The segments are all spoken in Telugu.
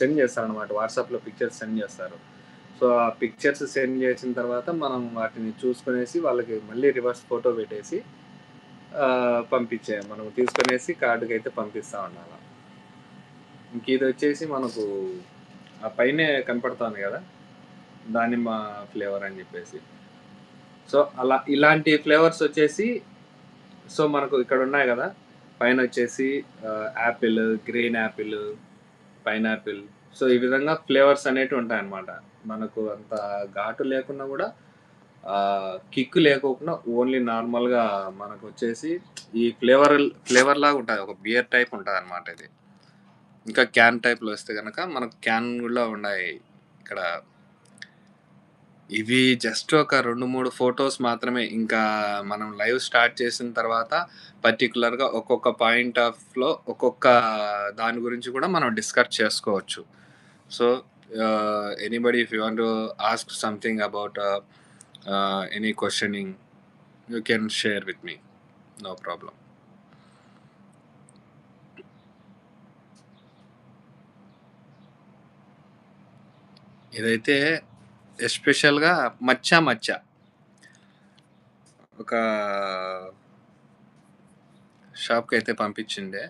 సెండ్ చేస్తారనమాట. వాట్సాప్‌లో పిక్చర్స్ సెండ్ చేస్తారు. సో, ఆ పిక్చర్స్ సెండ్ చేసిన తర్వాత మనం వాటిని చూసుకొనేసి వాళ్ళకి మళ్ళీ రివర్స్ ఫోటో పెట్టేసి మనం తీసుకొనేసి కార్డ్‌కైతే పంపిస్తా ఉండాల. ఇంకిదొచ్చేసి మనకు ఆ పైనే కనపడుతోంది గదా! దానిమ్మ ఫ్లేవర్ అని జెప్పేసి. సో, ఇలాంటి ఫ్లేవర్స్ వచ్చేసి సో, మనకు ఇక్కడున్నాయి గదా! పైనొచ్చేసి apple, green apple, pineapple. So, ఈ విధంగా ఫ్లేవర్స్ అనేటివుంటాయన్నమాట. మనకు అంత ఘాటు లేకున్నా గూడా కిక్ లేకోకుండా ఓన్లీ నార్మల్‌గా మనకొచ్చేసి ఈ ఫ్లేవర్‌లాగా ఉంటది. ఒక బియర్ టైప్ ఉంటదన్నమాట ఇది. ఇంకా క్యాన్ టైప్‌లో వస్తే గనక మనకు క్యాన్‌లో ఉన్నాయి. ఇక్కడ ఇవి జస్ట్ ఒక 2, 3 ఫోటోస్ మాత్రమే. ఇంకా మనం లైవ్ స్టార్ట్ చేసిన తర్వాత పర్టిక్యులర్‌గా ఒక్కొక్క పాయింట్ ఆఫ్‌లో ఒక్కొక్క దాని గురించి కూడా మనం డిస్కస్ చేసుకోవచ్చు. So, anybody if you want to ask something about any questioning you can share with me. No problem. ఇదైతే ఎస్పెషల్‌గా మచ్చ ఒక షాప్‌కైతే పంపించిండే.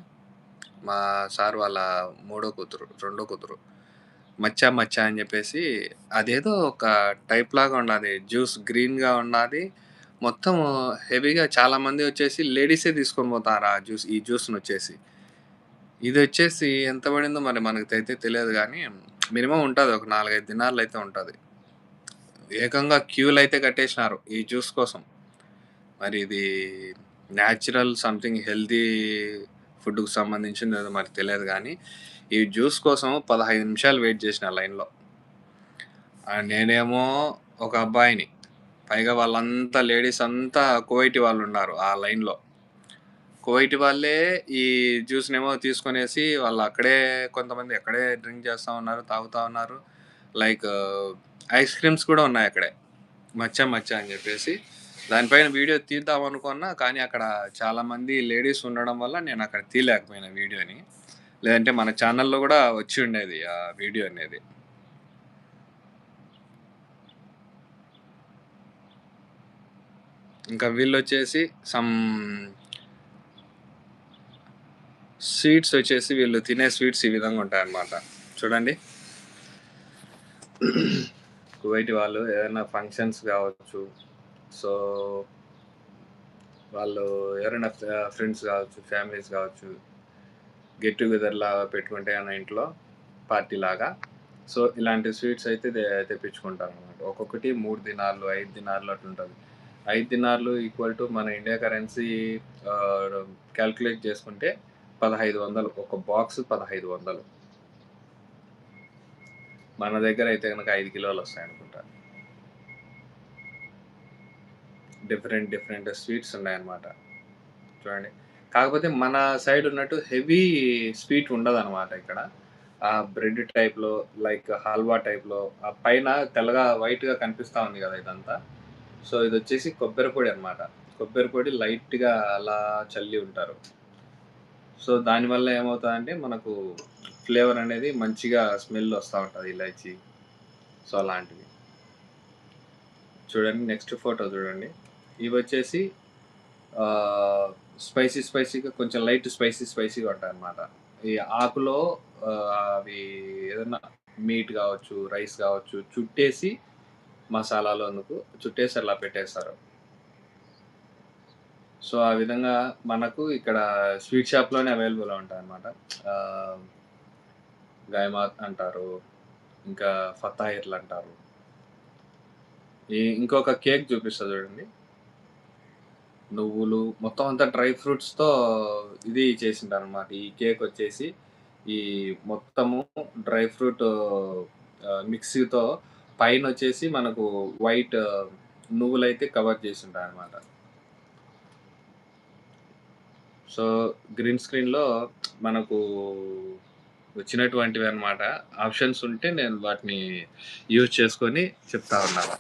మా సార్ వాళ్ళ రెండో కూతురు. మచ్చా అని జెప్పేసి అదేదో ఒక టైప్ లాగా ఉన్నాది. జ్యూస్ గ్రీన్‌గా ఉన్నాది. మొత్తం హెవీగా చాలామంది వచ్చేసి లేడీసే తీసుకొని పోతారు ఈ జ్యూస్‌నొచ్చేసి. ఇదొచ్చేసి ఎంత పడిందో మరి మనకైతే తెలియదు గానీ, మినిమమ్ ఉంటది. ఒక 4, 5 దినార్లయితే ఉంటది. ఏకంగా క్యూలయితే కట్టేసినారు ఈ జ్యూస్ కోసం. మరి ఇది న్యాచురల్ సంథింగ్ హెల్తీ ఫుడ్‌కి సంబంధించిందేదో మరి తెలియదు గానీ, ఈ జ్యూస్ కోసం 15 నిమిషాలు వెయిట్ చేసిన లైన్‌లో. నేనేమో ఒక అబ్బాయిని. పైగా వాళ్ళంతా లేడీస్ అంతా కువైటీ వాళ్ళున్నారు ఆ లైన్‌లో. కువైటీ వాళ్ళే ఈ జ్యూస్‌నేమో తీసుకొనేసి వాళ్ళక్కడే కొంతమంది అక్కడే డ్రింక్ చేస్తా ఉన్నారు, తాగుతా ఉన్నారు. లైక్ ఐస్ క్రీమ్స్ కూడా ఉన్నాయక్కడే. మచ్చా అని జెప్పేసి. దానిపైన వీడియో తీద్దామనుకున్నా, కానీ అక్కడ చాలామంది లేడీస్ ఉండడం వల్ల నేనక్కడ తీయలేకపోయినా వీడియోని. లేదంటే మన ఛానెల్‌లో గూడా వచ్చి ఉండేది ఆ వీడియో అనేది. ఇంకా వీళ్ళొచ్చేసి స్వీట్స్ వచ్చేసి వీళ్ళు తినే స్వీట్స్ ఈ విధంగా ఉంటాయన్నమాట. చూడండి. కువైటీ వాళ్ళు ఏదైనా ఫంక్షన్స్ గావచ్చు. సో, వాళ్ళు ఎవరైనా ఫ్రెండ్స్ గావచ్చు, ఫ్యామిలీస్ గావచ్చు, గెట్ టుగెదర్ లాగా పెట్టుకుంటే ఇంట్లో పార్టీలాగా. సో, ఇలాంటి స్వీట్స్ అయితే తెప్పించుకుంటారనమాట. ఒక్కొక్కటి 3 దినార్లు, 5 దినార్లు అట్లుంటది. 5 దినార్లు ఈక్వల్ టు మన ఇండియా కరెన్సీ ఆహ్, కాలిక్యులేట్ చేసుకుంటే 1500 ఒక బాక్స్ 1500. మన దగ్గర అయితే గనక 5 కిలోలొస్తాయనుకుంటా. డిఫరెంట్ స్వీట్స్ ఉన్నాయన్నమాట. చూడండి. కాకపోతే మన సైడ్ ఉన్నట్టు హెవీ స్వీట్ ఉండదనమాట ఇక్కడ. బ్రెడ్ టైప్‌లో లైక్ హల్వా టైప్‌లో పైన తెల్లగా వైట్‌గా కనిపిస్తా ఉంది గదా! ఇదంతా. సో, ఇదొచ్చేసి కొబ్బరి పొడి అనమాట. కొబ్బరి పొడి లైట్‌గా అలా చల్లి ఉంటారు. సో, దానివల్ల ఏమవుతదంటే మనకు ఫ్లేవర్ అనేది మంచిగా స్మెల్ ఒస్తా ఉంటది ఇలాచీ. సో, అలాంటివి. చూడండి నెక్స్ట్ ఫోటో చూడండి. ఇవొచ్చేసి ఆహ్, స్పైసీగా కొంచెం లైట్ స్పైసీగా ఉంటాయన్నమాట. ఈ ఆకులో అవి ఏదన్నా మీట్ గావచ్చు, రైస్ గావచ్చు చుట్టేసి మసాలాలో అందుకు చుట్టేసి అలా పెట్టేస్తారు. సో, ఆ విధంగా మనకు ఇక్కడ స్వీట్ షాప్‌లోనే అవైలబుల్‌గా ఉంటాయన్నమాట. ఆహ్, గైమాత్ అంటారు. ఇంకా ఫతాయిర్లంటారు. ఇంకొక కేక్ చూపిస్తా చూడండి. నువ్వులు మొత్తం అంతా డ్రై ఫ్రూట్స్‌తో ఇది చేసింటారనమాట. ఈ కేకొచ్చేసి ఈ మొత్తము డ్రై ఫ్రూట్ మిక్సీతో పైనొచ్చేసి మనకు వైట్ నువ్వులైతే కవర్ చేసుంటాయనమాట. సో, గ్రీన్ స్క్రీన్‌లో మనకు వచ్చినటువంటివన్నమాట. ఆప్షన్స్ ఉంటే నేను వాటిని యూజ్ చేసుకొని చెప్తా ఉన్నాను.